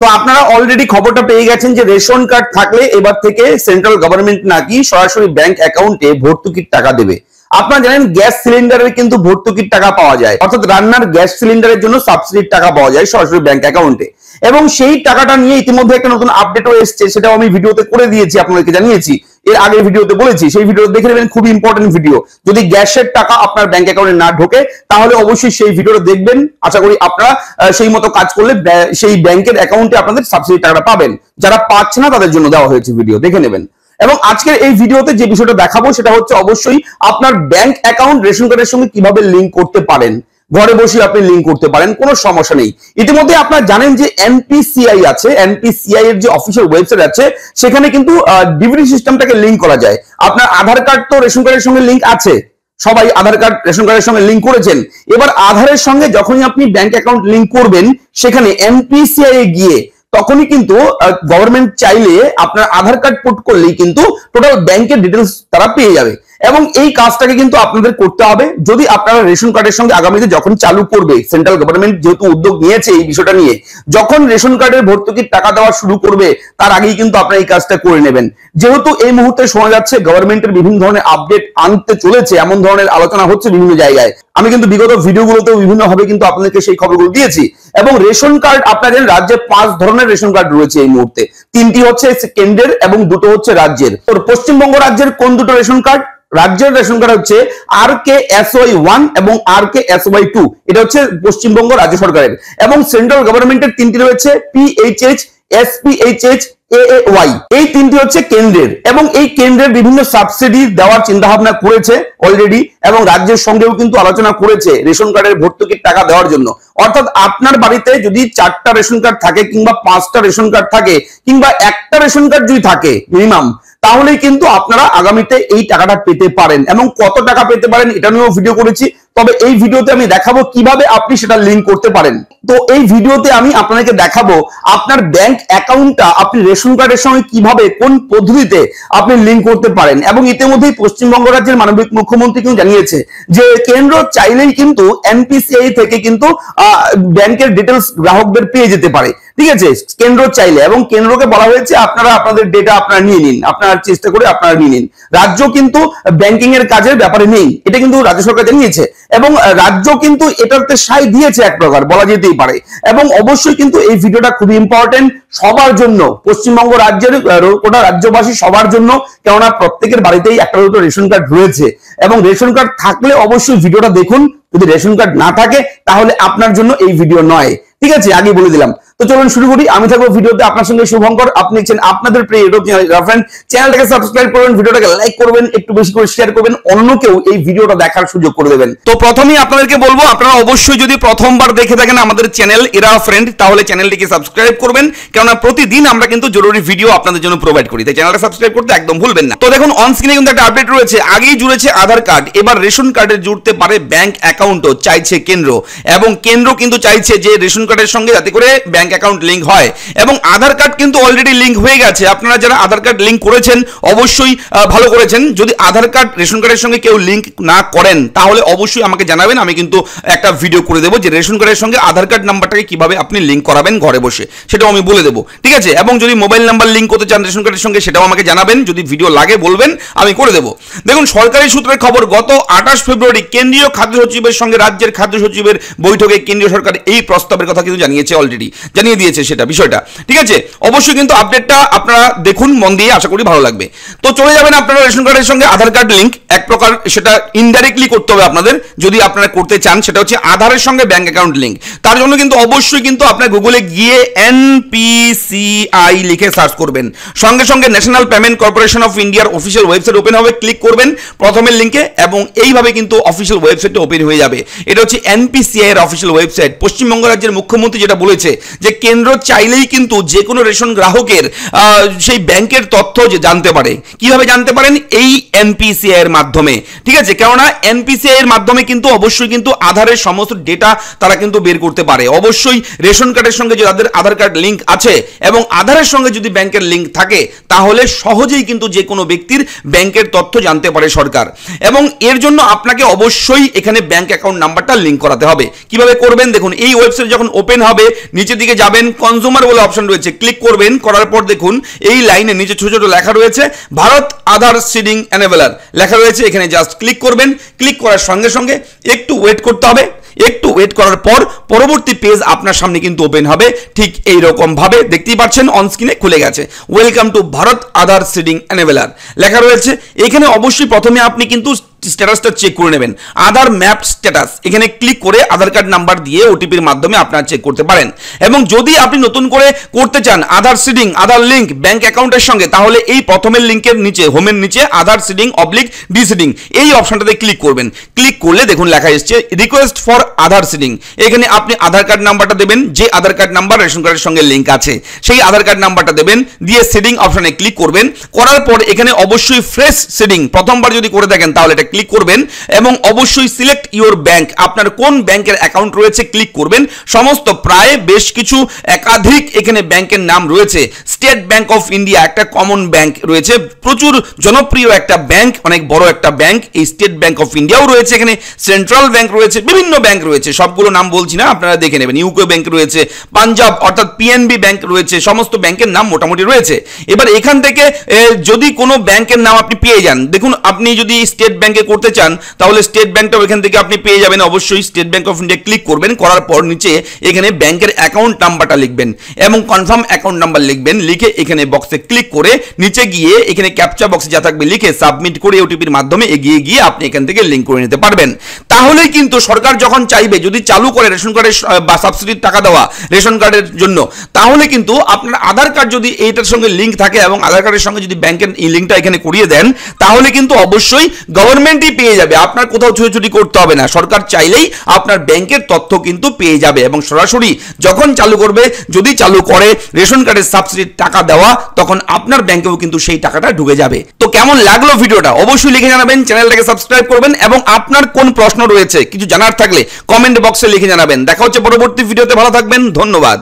তো আপনারা অলরেডি খবরটা পেয়ে গেছেন যে রেশন কার্ড থাকলে এবার থেকে সেন্ট্রাল গভর্নমেন্ট নাকি সরাসরি ব্যাংক অ্যাকাউন্টে ভর্তুকির টাকা দেবে। আপনারা জানেন গ্যাস সিলিন্ডারের কিন্তু ভর্তুকির টাকা পাওয়া যায়, অর্থাৎ রান্নার গ্যাস সিলিন্ডারের জন্য সাবসিডির টাকা পাওয়া যায় সরাসরি ব্যাংক অ্যাকাউন্টে। এবং সেই টাকাটা নিয়ে ইতিমধ্যে একটা নতুন আপডেটও এসেছে, সেটাও আমি ভিডিওতে করে দিয়েছি, আপনাদেরকে জানিয়েছি, এর আগের ভিডিওতে বলেছি, সেই ভিডিও দেখে নেবেন, খুব ইম্পর্টেন্ট ভিডিও। যদি গ্যাসের টাকা আপনার ব্যাংক অ্যাকাউন্টে না ঢোকে তাহলে অবশ্যই সেই ভিডিওটা দেখবেন, আশা করি আপনারা সেই মতো কাজ করলে সেই ব্যাংকের অ্যাকাউন্টে আপনাদের সাবসিডি টাকাটা পাবেন। যারা পাচ্ছে না তাদের জন্য দেওয়া হয়েছে, ভিডিও দেখে নেবেন। এবং আজকের এই ভিডিওতে যে বিষয়টা দেখাবো সেটা হচ্ছে অবশ্যই আপনার ব্যাংক অ্যাকাউন্ট রেশন কার্ডের সঙ্গে কিভাবে লিংক করতে পারেন। ঘরে বসে আপনি লিংক করতে পারেন, কোনো সমস্যা নেই। ইতিমধ্যে আপনারা জানেন যে এনপিসিআই আছে, এনপিসিআই এর যে অফিসিয়াল ওয়েবসাইট আছে সেখানে কিন্তু ডিভিডি সিস্টেমটাকে লিংক করা যায়। আপনার আধার কার্ড তো রেশন কার্ডের সঙ্গে লিংক আছে, সবাই আধার কার্ড রেশন কার্ডের সঙ্গে লিংক করেছেন। এবার আধারের সঙ্গে যখনই আপনি ব্যাংক অ্যাকাউন্ট লিংক করবেন সেখানে এনপিসিআই এ গিয়ে তখনই কিন্তু গভর্নমেন্ট চাইলে আপনার আধার কার্ড পুট করলেই কিন্তু টোটাল ব্যাংকের ডিটেলস তারা পেয়ে যাবে। এবং এই কাজটাকে কিন্তু আপনাদের করতে হবে যদি আপনারা রেশন কার্ডের সঙ্গে আগামীতে যখন চালু করবে সেন্ট্রাল গভর্নমেন্ট, যেহেতু উদ্যোগ নিয়েছে এই বিষয়টা নিয়ে, যখন রেশন কার্ডের ভর্তুকির টাকা দেওয়া শুরু করবে তার আগেই কিন্তু আপনারা এই কাজটা করে নেবেন। যেহেতু এই মুহূর্তে শোনা যাচ্ছে গভর্নমেন্টের বিভিন্ন ধরনের আপডেট আনতে চলেছে, এমন ধরনের আলোচনা হচ্ছে বিভিন্ন জায়গায়। আমি কিন্তু বিগত ভিডিওগুলোতেও বিভিন্নভাবে কিন্তু আপনাদেরকে সেই খবরগুলো দিয়েছি। এবং রেশন কার্ড আপনারা জানেন রাজ্যে 5 ধরনের রেশন কার্ড রয়েছে এই মুহূর্তে, 3টি হচ্ছে কেন্দ্রের এবং 2টো হচ্ছে রাজ্যের। পশ্চিমবঙ্গ রাজ্যের কোন 2টো রেশন কার্ড? রাজ্যের রেশন কার্ড হচ্ছে RKSY1 এবং RKSY2, এটা হচ্ছে পশ্চিমবঙ্গ রাজ্য সরকারের। এবং সেন্ট্রাল গভর্নমেন্টের 3টি রয়েছে PHH, SPHH, AAY, এই 3টি হচ্ছে কেন্দ্রের। এবং এই কেন্দ্রের বিভিন্ন সাবসিডি দেওয়ার চিন্তা ভাবনা করেছে অলরেডি, এবং রাজ্যের সঙ্গেও কিন্তু আলোচনা করেছে রেশন কার্ডের ভর্তুকির টাকা দেওয়ার জন্য। অর্থাৎ আপনার বাড়িতে যদি 4টা রেশন কার্ড থাকে কিংবা 5টা রেশন কার্ড থাকে কিংবা একটা রেশন কার্ড যদি থাকে মিনিমাম, তাহলেই কিন্তু আপনারা আগামীতে এই টাকাটা পেতে পারেন। এবং কত টাকা পেতে পারেন এটা নিয়েও ভিডিও করেছি, তবে এই ভিডিওতে আমি দেখাবো কিভাবে আপনি সেটা লিংক করতে পারেন। তো এই ভিডিওতে আমি আপনাদেরকে দেখাবো আপনার ব্যাংক অ্যাকাউন্টটা আপনি রেশন কার্ডের সঙ্গে কিভাবে, কোন পদ্ধতিতে আপনি লিংক করতে পারেন। এবং ইতিমধ্যেই পশ্চিমবঙ্গ রাজ্যের মাননীয় মুখ্যমন্ত্রী কিন্তু জানিয়েছে যে কেন্দ্র চাইলেই কিন্তু এনপিসিআই থেকে কিন্তু ব্যাংকের ডিটেলস গ্রাহকদের পেয়ে যেতে পারে, ঠিক আছে, কেন্দ্র চাইলে। এবং কেন্দ্রকে বলা হয়েছে আপনারা আপনাদের ডেটা আপনারা নিয়ে নিন, আপনারা চেষ্টা করে আপনারা নিয়ে নিন। রাজ্য কিন্তু ব্যাংকিং এর কাজের ব্যাপারে নেই, এটা কিন্তু রাজ্য সরকার জানিয়েছে। এবং রাজ্য কিন্তু এটাতে সায় দিয়েছে এক প্রকার বলা যেতেই পারে। এবং অবশ্যই কিন্তু এই ভিডিওটা খুবই ইম্পর্টেন্ট সবার জন্য, পশ্চিমবঙ্গ রাজ্যের গোটা রাজ্যবাসী সবার জন্য, কেননা প্রত্যেকের বাড়িতেই একটা দুটো রেশন কার্ড রয়েছে। এবং রেশন কার্ড থাকলে অবশ্যই ভিডিওটা দেখুন, যদি রেশন কার্ড না থাকে তাহলে আপনার জন্য এই ভিডিও নয়, ঠিক আছে, আগে বলে দিলাম। তো চলুন শুরু করি। আমি থাকবো ভিডিওতে আপনার সঙ্গে শুভঙ্কর, আপনি দেখছেন আপনাদের প্রিয় ইউটিউব চ্যানেল। চ্যানেলটাকে সাবস্ক্রাইব করবেন, ভিডিওটাকে লাইক করবেন, একটু বেশি করে শেয়ার করবেন, অন্যকেও এই ভিডিওটা দেখার সুযোগ করে দেবেন। তো প্রথমেই আপনাদেরকে বলবো আপনারা অবশ্যই যদি প্রথমবার দেখে থাকেন আমাদের চ্যানেল এরা ফ্রেন্ড, তাহলে চ্যানেলটিকে সাবস্ক্রাইব করবেন, কেননা প্রতিদিন আমরা কিন্তু জরুরি ভিডিও আপনাদের জন্য প্রোভাইড করি, তাই চ্যানেলটা সাবস্ক্রাইব করতে একদম ভুলবেন না। তো দেখুন অন স্ক্রিনে কিন্তু একটা আপডেট রয়েছে, আগেই জুড়েছে আধার কার্ড, এবার রেশন কার্ডে জুড়তে পারে ব্যাংক অ্যাকাউন্টও চাইছে কেন্দ্র। এবং কেন্দ্র কিন্তু চাইছে যে রেশন কার্ডের সঙ্গে যাতে করে ব্যাংক অ্যাকাউন্ট লিংক হয়। এবং আধার কার্ড কিন্তু অলরেডি লিংক হয়ে গেছে, আপনারা যারা আধার কার্ড লিংক করেছেন অবশ্যই ভালো করেছেন। যদি আধার কার্ড রেশন কার্ডের সঙ্গে কেউ লিংক না করেন তাহলে অবশ্যই আমাকে জানাবেন, আমি কিন্তু একটা ভিডিও করে দেবো যে রেশন কার্ডের সঙ্গে আধার কার্ড নাম্বারটাকে কিভাবে আপনি লিংক করাবেন ঘরে বসে, সেটাও আমি বলে দেবো, ঠিক আছে। এবং যদি মোবাইল নাম্বার লিংক করতে চান রেশন কার্ডের সঙ্গে সেটাও আমাকে জানাবেন, যদি ভিডিও লাগে বলবেন, আমি করে দেবো। দেখুন সরকারি সূত্রের খবর, গত 28 ফেব্রুয়ারি কেন্দ্রীয় খাদ্য সচিবের সঙ্গে রাজ্যের খাদ্য সচিবের বৈঠকে কেন্দ্রীয় সরকার এই প্রস্তাবের কথা কিন্তু জানিয়েছে, অলরেডি জানিয়ে দিয়েছে সেটা বিষয়টা, ঠিক আছে। অবশ্যই কিন্তু আপডেটটা আপনারা দেখুন মন দিয়ে, আশা করি ভালো লাগবে। তো চলে যাবেন আপনারা রেশন কার্ডের সঙ্গে আধার কার্ড লিংক, এক প্রকার সেটা ইনডাইরেক্টলি করতে হবে আপনাদের যদি আপনারা করতে চান, সেটা হচ্ছে আধারের সঙ্গে ব্যাংক অ্যাকাউন্ট লিংক। তার জন্য কিন্তু অবশ্যই কিন্তু আপনার গুগলে গিয়ে এনপিসিআই লিখে সার্চ করবেন, সঙ্গে সঙ্গে ন্যাশনাল পেমেন্ট কর্পোরেশন অফ ইন্ডিয়ার অফিসিয়াল ওয়েবসাইট ওপেন হবে, ক্লিক করবেন প্রথমের লিংকে এবং এইভাবে কিন্তু অফিসিয়াল ওয়েবসাইটটা ওপেন হয়ে যাবে। এটা হচ্ছে এনপিসিআই এর অফিসিয়াল ওয়েবসাইট। পশ্চিমবঙ্গ রাজ্যের মুখ্যমন্ত্রী যেটা বলেছে যে কেন্দ্র চাইলেই কিন্তু যে কোনো রেশন গ্রাহকের সেই ব্যাংকের তথ্য যে জানতে পারে। কিভাবে জানতে পারেন? এই এনপিসিআই এর মাধ্যমে, ঠিক আছে। কেননা এনপিসিআই এর মাধ্যমে কিন্তু অবশ্যই কিন্তু আধারের সমস্ত ডেটা তারা কিন্তু বের করতে পারে। অবশ্যই রেশন কার্ডের সঙ্গে যদি আধার কার্ড লিংক আছে এবং আধারের সঙ্গে যদি ব্যাংকের লিংক থাকে তাহলে সহজেই কিন্তু যে কোনো ব্যক্তির ব্যাংকের তথ্য জানতে পারে সরকার। এবং এর জন্য আপনাকে অবশ্যই এখানে ব্যাংক অ্যাকাউন্ট নাম্বারটা লিংক করাতে হবে। কিভাবে করবেন দেখুন, এই ওয়েবসাইট যখন ওপেন হবে নিচের দিকে যাবেন, কনজিউমার বলে অপশন রয়েছে, ক্লিক করবেন। করার পর দেখুন এই লাইনে নিচে ছোট ছোট লেখা রয়েছে ভারত আধার সিডিং এনেবলার লেখা রয়েছে, এখানে জাস্ট ক্লিক করবেন। ক্লিক করার সঙ্গে সঙ্গে একটু ওয়েট করতে হবে। একটু ওয়েট করার পর পরবর্তী পেজ আপনার সামনে কিন্তু ওপেন হবে, ঠিক এই রকম ভাবে দেখতেই পাচ্ছেন অন স্ক্রিনে খুলে গেছে। Welcome to Bharat Aadhaar seeding enabler লেখা রয়েছে। এখানে অবশ্যই প্রথমে আপনি কিন্তু স্ট্যাটাসটা চেক করে নেবেন, আধার ম্যাপ স্ট্যাটাস। এখানে ক্লিক করে আধার কার্ড নাম্বার দিয়ে ওটিপির মাধ্যমে আপনারা চেক করতে পারেন। এবং যদি আপনি নতুন করে করতে চান আধার সিডিং, আধার লিঙ্ক ব্যাংক অ্যাকাউন্টের সঙ্গে, তাহলে এই প্রথমের লিঙ্কের নিচে, হোমের নিচে আধার সিডিং অবলিক ডিসিডিং এই অপশনটাতে ক্লিক করবেন। ক্লিক করলে দেখুন লেখা এসছে রিকোয়েস্ট ফর আধার সিডিং। এখানে আপনি আধার কার্ড নাম্বারটা দেবেন, যে আধার কার্ড নাম্বার রেশন কার্ডের সঙ্গে লিঙ্ক আছে সেই আধার কার্ড নাম্বারটা দেবেন, দিয়ে সিডিং অপশনে ক্লিক করবেন। করার পর এখানে অবশ্যই ফ্রেশ সিডিং, প্রথমবার যদি করে থাকেন তাহলে এটা ক্লিক করবেন এবং অবশ্যই সিলেক্ট ইওর ব্যাংক, আপনার কোন ব্যাংকের অ্যাকাউন্ট রয়েছে ক্লিক করবেন। সমস্ত প্রায় বেশ কিছু একাধিক এখানে ব্যাংকের নাম রয়েছে। স্টেট ব্যাংক অফ ইন্ডিয়া একটা কমন ব্যাংক রয়েছে, প্রচুর জনপ্রিয় একটা ব্যাংক, অনেক বড় একটা ব্যাংক। এই স্টেট ব্যাংক অফ ইন্ডিয়াও রয়েছে, এখানে সেন্ট্রাল ব্যাংক রয়েছে, বিভিন্ন ব্যাংক রয়েছে, সবগুলো নাম বলছি না, আপনারা দেখে নেবেন। ইউকো ব্যাংক রয়েছে, পাঞ্জাব অর্থাৎ পিএনবি ব্যাংক রয়েছে, সমস্ত ব্যাংকের নাম মোটামুটি রয়েছে। এবার এখান থেকে যদি কোনো ব্যাংকের নাম আপনি পেয়ে যান, দেখুন আপনি যদি স্টেট ব্যাংকে করতে চান তাহলে স্টেট ব্যাংকটাও এখান থেকে আপনি পেয়ে যাবেন। অবশ্যই state bank of India click করবেন। করার পর নিচে এখানে ব্যাংকের অ্যাকাউন্ট নাম্বারটা লিখবেন এবং কনফার্ম অ্যাকাউন্ট নাম্বার লিখবেন। লিখে এখানে বক্সে ক্লিক করে নিচে গিয়ে এখানে ক্যাপচা বক্সে যা থাকবে লিখে সাবমিট করে ওটিপির মাধ্যমে এগিয়ে গিয়ে আপনি এখান থেকে লিঙ্ক করে নিতে পারবেন। তাহলেই কিন্তু সরকার যখন চাইবে, যদি চালু করে রেশন কার্ডের বা সাবসিডির টাকা দেওয়া রেশন কার্ডের জন্য, তাহলে কিন্তু আপনার আধার কার্ড যদি এইটার সঙ্গে লিঙ্ক থাকে এবং আধার কার্ডের সঙ্গে যদি ব্যাংকের এই লিঙ্কটা এখানে করিয়ে দেন, তাহলে কিন্তু অবশ্যই গভর্নমেন্টই পেয়ে যাবে, আপনার কোথাও ছুটোছুটি করতে হবে না। সরকার চাইলেই আপনার ব্যাংকের তথ্য কিন্তু পেয়ে যাবে এবং সরাসরি যখন চালু করবে, যদি চালু করে রেশন কার্ডের সাবসিডির টাকা দেওয়া, তখন আপনার ব্যাংকেও কিন্তু সেই টাকাটা ঢুকে যাবে। তো কেমন লাগলো ভিডিওটা অবশ্যই লিখে জানাবেন, চ্যানেলটাকে সাবস্ক্রাইব করবেন এবং আপনার কোন প্রশ্ন রয়েছে কিছু জানার থাকলে কমেন্ট বক্সে লিখে জানাবেন। দেখা হচ্ছে পরবর্তী ভিডিওতে, ভালো থাকবেন, ধন্যবাদ।